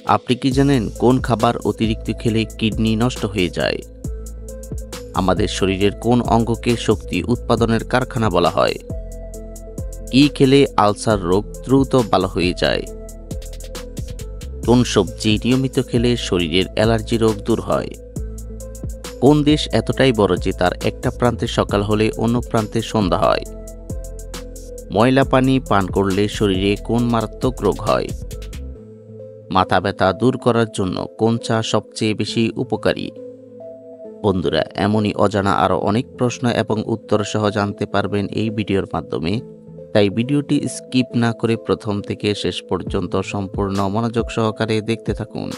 আপনি কি জানেন কোন খাবার অতিরিক্ত খেলে কিডনি নষ্ট হয়ে যায়? আমাদের শরীরের কোন অঙ্গকে শক্তি উৎপাদনের কারখানা বলা হয়? কি খেলে আলসার রোগ দ্রুত ভালো হয়ে যায়? কোন সবজি নিয়মিত খেলে শরীরের অ্যালার্জি রোগ দূর হয়? কোন দেশ এতটাই বড় যে তার একটা প্রান্তে সকাল হলে অন্য প্রান্তে সন্ধ্যা হয়? ময়লা পানি পান করলে শরীরে কোন মারাত্মক রোগ হয়? মাথা ব্যথা দূর করার জন্য কোন চা সবচেয়ে বেশি উপকারী? বন্ধুরা, এমনই অজানা আরও অনেক প্রশ্ন এবং উত্তর সহ জানতে পারবেন এই ভিডিওর মাধ্যমে। তাই ভিডিওটি স্কিপ না করে প্রথম থেকে শেষ পর্যন্ত সম্পূর্ণ মনোযোগ সহকারে দেখতে থাকুন।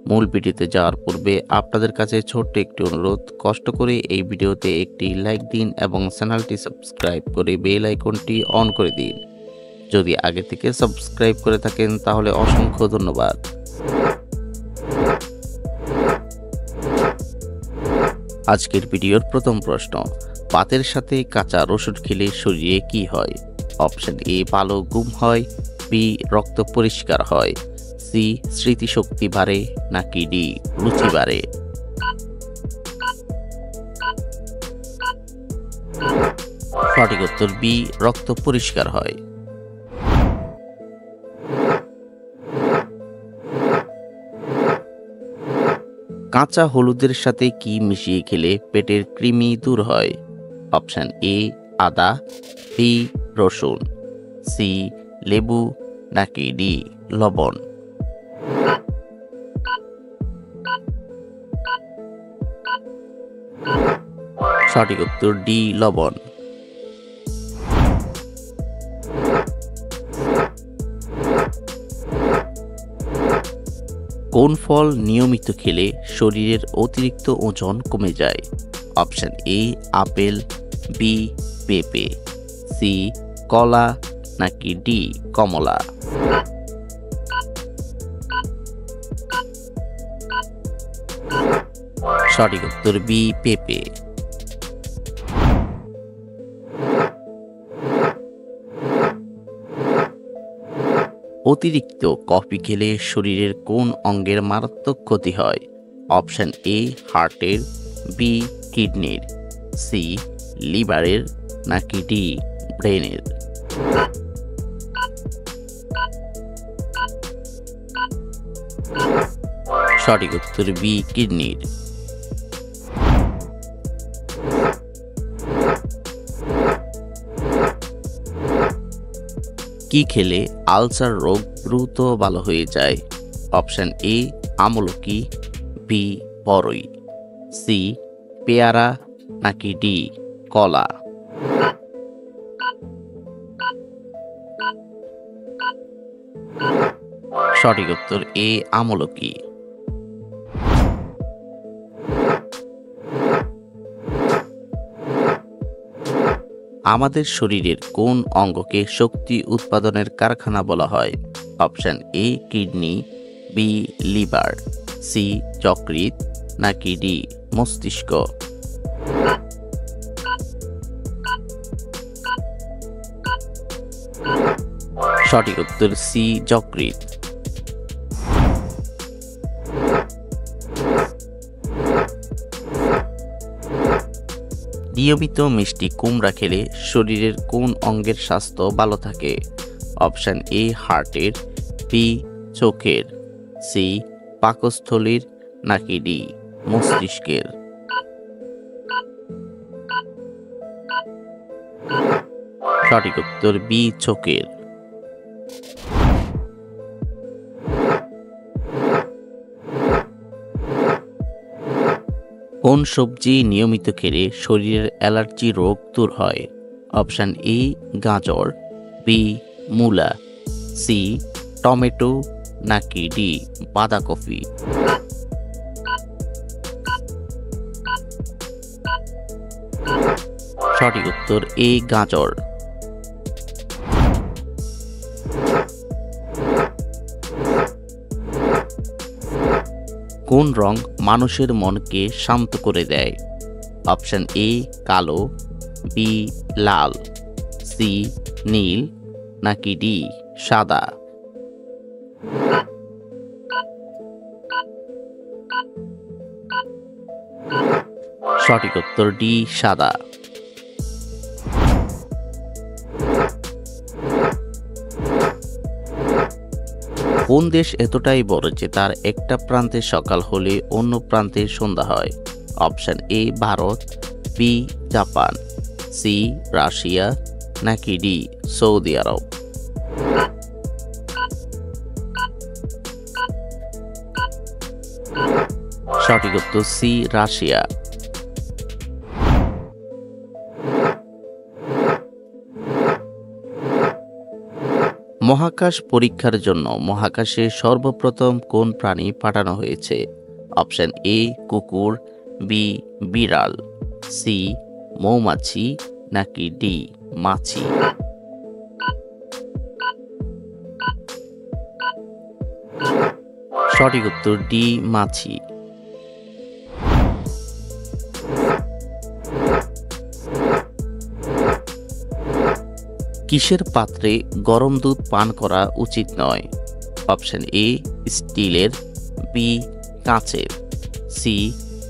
মূল ভিডিওতে যাওয়ার পূর্বে আপনাদের কাছে ছোট্ট একটি অনুরোধ, কষ্ট করে এই ভিডিওতে একটি লাইক দিন এবং চ্যানেলটি সাবস্ক্রাইব করে বেল আইকনটি অন করে দিন। যদি আগে থেকে সাবস্ক্রাইব করে থাকেন তাহলে অসংখ্য ধন্যবাদ। আজকের ভিডিওর প্রথম প্রশ্ন, ভাতের সাথে কাঁচা রসুন খেলে শরীরে কি হয়? অপশন এ, ভালো ঘুম হয়, বি, রক্ত পরিষ্কার হয়, সি, স্মৃতিশক্তি বাড়ে, নাকি ডি, রুচি বাড়ে? সঠিক উত্তর বি, রক্ত পরিষ্কার হয়। কাঁচা হলুদের সাথে কি মিশিয়ে খেলে পেটের কৃমি দূর হয়? অপশন এ, আদা, বি, রসুন, সি, লেবু, নাকি ডি, লবণ? সঠিক উত্তর ডি, লবণ। কোন ফল নিয়মিত খেলে শরীরের অতিরিক্ত ওজন কমে যায়? অপশন এ, আপেল, বি, পেঁপে, সি, কলা, নাকি ডি, কমলা? সঠিক উত্তর বি, পেঁপে। অতিরিক্ত কফি খেলে শরীরের কোন অঙ্গের মারাত্মক ক্ষতি হয়? অপশন এ, হার্টের, বি, কিডনির, সি, লিভারের, নাকি ডি, ব্রেনের? সঠিক উত্তর বি, কিডনির। কি খেলে আলসার রোগ দ্রুত ভালো হয়ে যায়? অপশন এ, আমলকি, বি, বরই, সি, পেয়ারা, নাকি ডি, কলা? সঠিক উত্তর এ, আমলকি। আমাদের শরীরের কোন অঙ্গকে শক্তি উৎপাদনের কারখানা বলা হয়? Option A, kidney, B, liver, C, যকৃৎ, নাকি ডি, মস্তিষ্ক? সঠিক উত্তর সি, যকৃৎ। নিয়মিত মিষ্টি কুমড়া খেলে শরীরের কোন অঙ্গের স্বাস্থ্য ভালো থাকে? অপশন এ, হার্টের, বি, চোখের, সি, পাকস্থলীর, নাকি ডি, মস্তিষ্কের? সঠিক উত্তর বি, চোখের। কোন সবজি নিয়মিত খেলে শরীরের অ্যালার্জি রোগ দূর হয়? অপশন এ, গাজর, বি, মূলা, সি, টমেটো, নাকি ডি, বাঁধাকপি? সঠিক উত্তর এ, গাজর। কোন রং মানুষের মনকে শান্ত করে দেয়? অপশন এ, কালো, বি, লাল, সি, নীল, নাকি ডি, সাদা? সঠিক উত্তর ডি সাদা। কোন দেশ এতটাই বড় যে তার একটা প্রান্তে সকাল হলে অন্য প্রান্তে সন্ধ্যা হয়? Option A Bharat, B Japan, C Russia, নাকি ডি সৌদি আরব? সঠিক উত্তর সি রাশিয়া। মহাকাশ পরীক্ষার জন্য মহাকাশে সর্বপ্রথম কোন প্রাণী পাঠানো হয়েছে? অপশন এ কুকুর, বি বিড়াল, সি মৌমাছি, নাকি ডি মাছি? সঠিক উত্তর ডি মাছি। কিসের পাত্রে গরম দুধ পান করা উচিত নয়? অপশন এ স্টিলের, বি কাঁচের, সি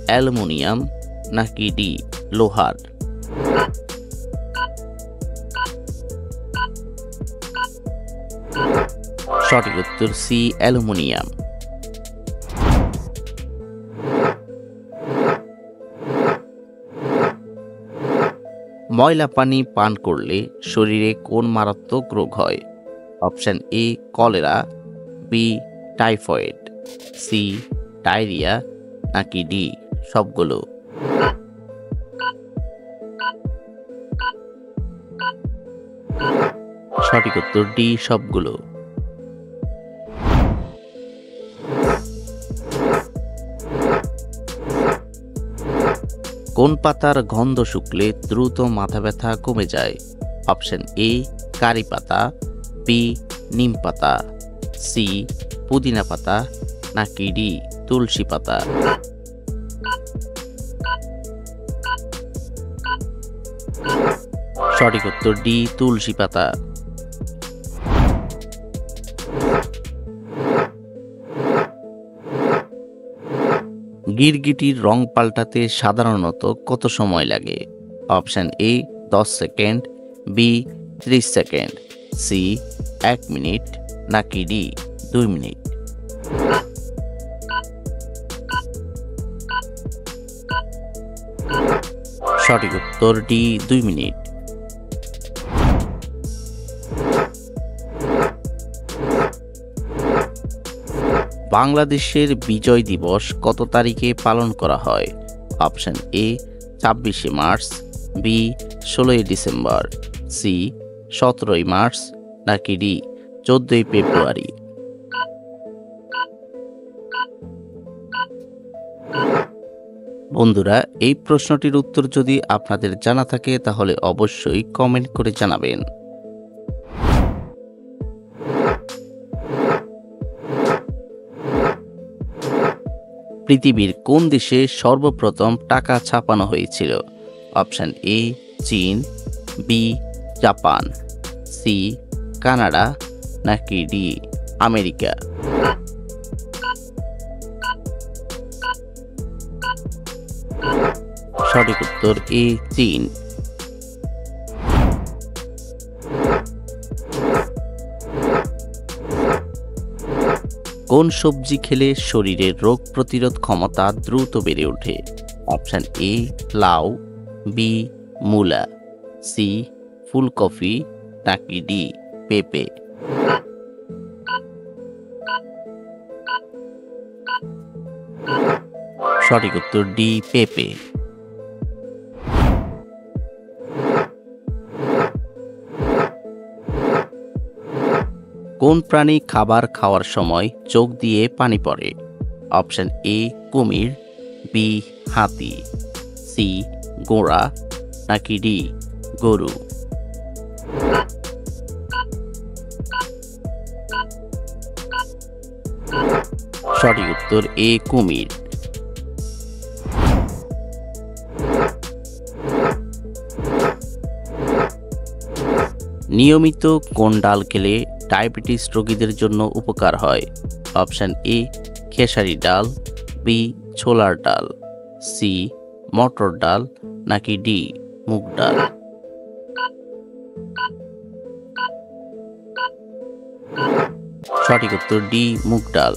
অ্যালুমিনিয়াম, নাকি ডি লোহার? সঠিক উত্তর সি অ্যালুমিনিয়াম। ময়লা পানি পান করলে শরীরে কোন মারাত্মক রোগ হয়? Option A cholera, B typhoid, C diarrhoea, নাকি ডি সবগুলো? সঠিক উত্তর ডি সবগুলো। কোন পাতার গন্ধ শুকলে দ্রুত মাথা ব্যথা কমে যায়? অপশন এ কারি পাতা, বি নিম পাতা, সি পুদিনা পাতা, নাকি ডি তুলসী পাতা? সঠিক উত্তর ডি তুলসী পাতা। গিরগিটির রং পাল্টাতে সাধারণত কত সময় লাগে? Option A 10 second, B 30 second, C 1 minute, নাকি ডি 2 মিনিট? সঠিক উত্তর ডি 2 মিনিট। বাংলাদেশের বিজয় দিবস কত তারিখে পালন করা হয়? অপশন এ 26শে মার্চ, বি 16ই ডিসেম্বর, সি 17ই মার্চ, নাকি ডি 14ই ফেব্রুয়ারি? বন্ধুরা, এই প্রশ্নটির উত্তর যদি আপনাদের জানা থাকে তাহলে অবশ্যই কমেন্ট করে জানাবেন। পৃথিবীর কোন দেশে সর্বপ্রথম টাকা ছাপানো হয়েছিল? অপশন এ চীন, বি জাপান, সি কানাডা, নাকি ডি আমেরিকা? সঠিক উত্তর এ চীন। কোন সবজি খেলে শরীরের রোগ প্রতিরোধ ক্ষমতা দ্রুত বেড়ে ওঠে? অপশন এ লাউ, বি মূলা, সি ফুলকপি, নাকি ডি পেঁপে? সঠিক উত্তর ডি পেঁপে। কোন প্রাণী খাবার খাওয়ার সময় চোখ দিয়ে পানি পড়ে? অপশন এ কুমির, বি হাতি, সি ঘোড়া, নাকি ডি গরু? সঠিক উত্তর এ কুমির। নিয়মিত কোন ডাল খেলে ডায়াবেটিস রোগীদের জন্য উপকার হয়? অপশন এ খেসারি ডাল, বি ছোলার ডাল, সি মটর ডাল নাকি ডি মুগ ডাল? সঠিক উত্তর ডি মুগ ডাল।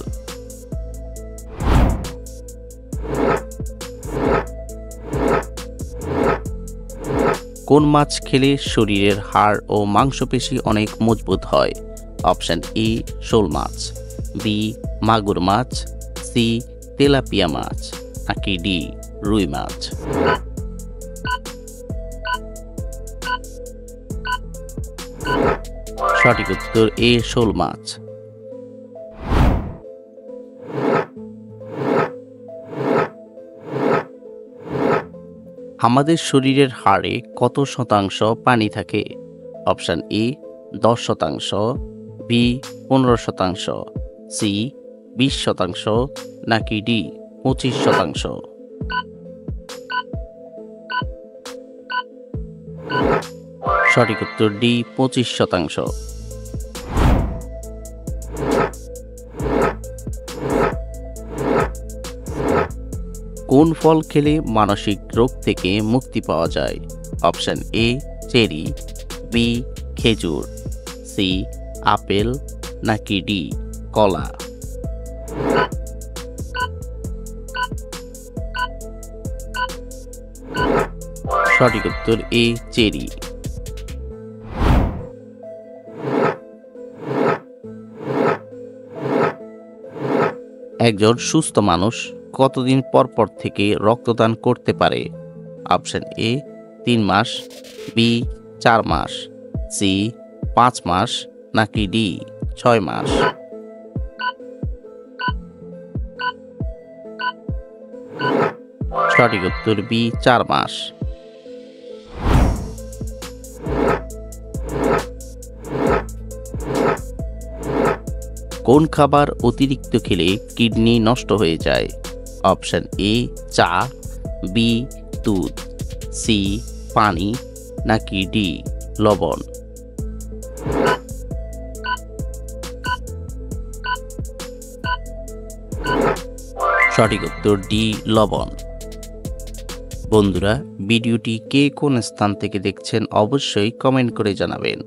কোন মাছ খেলে শরীরের হাড় ও মাংসপেশি অনেক মজবুত হয়? অপশন এ শোল মাছ, বি মাগুর মাছ, সি তেলাপিয়া মাছ নাকি ডি রুই মাছ? সঠিক উত্তর এ শোল মাছ। আমাদের শরীরের হাড়ে কত শতাংশ পানি থাকে? অপশন এ 10%, বি 15%, সি 20% নাকি ডি 25%? সঠিক উত্তর ডি 25%। কোন ফল খেলে মানসিক রোগ থেকে মুক্তি পাওয়া যায়? অপশন এ চেরি, বি খেজুর, সি আপেল নাকি ডি কলা? সঠিক উত্তর এ চেরি। একজন সুস্থ মানুষ কতদিন পর পর থেকে রক্তদান করতে পারে? অপশন এ 3 মাস, বি 4 মাস, সি 5 মাস নাকি ডি 6 মাস? সঠিক উত্তর বি 4 মাস। কোন খাবার অতিরিক্ত খেলে কিডনি নষ্ট হয়ে যায়? অপশন এ চা, বি দুধ, সি পানি নাকি ডি লবণ? সঠিক উত্তর ডি লবণ। বন্ধুরা, ভিডিওটি কে কোন স্থান থেকে দেখছেন অবশ্যই কমেন্ট করে জানাবেন।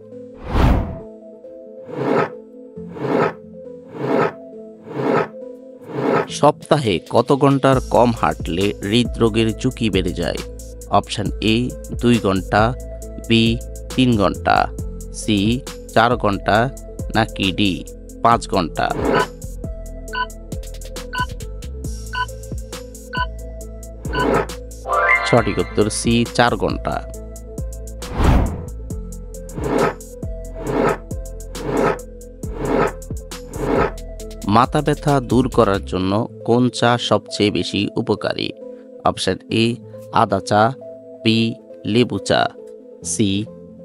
সপ্তাহে কত ঘন্টার কম হাঁটলে হৃদরোগের ঝুঁকি বেড়ে যায়? অপশন এ 2 ঘন্টা, বি 3 ঘন্টা, সি 4 ঘন্টা নাকি ডি 5 ঘন্টা? সঠিক উত্তর সি 4 ঘন্টা। মাথা ব্যথা দূর করার জন্য কোন চা সবচেয়ে বেশি উপকারী? অপশন এ আদা চা, বি লেবু চা, সি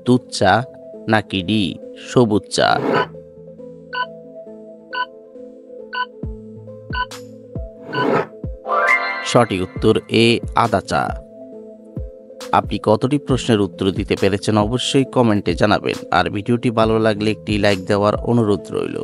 দুধ চা নাকি ডি সবুজ চা? সঠিক উত্তর এ আদা চা। আপনি কতটি প্রশ্নের উত্তর দিতে পেরেছেন অবশ্যই কমেন্টে জানাবেন, আর ভিডিওটি ভালো লাগলে একটি লাইক দেওয়ার অনুরোধ রইল।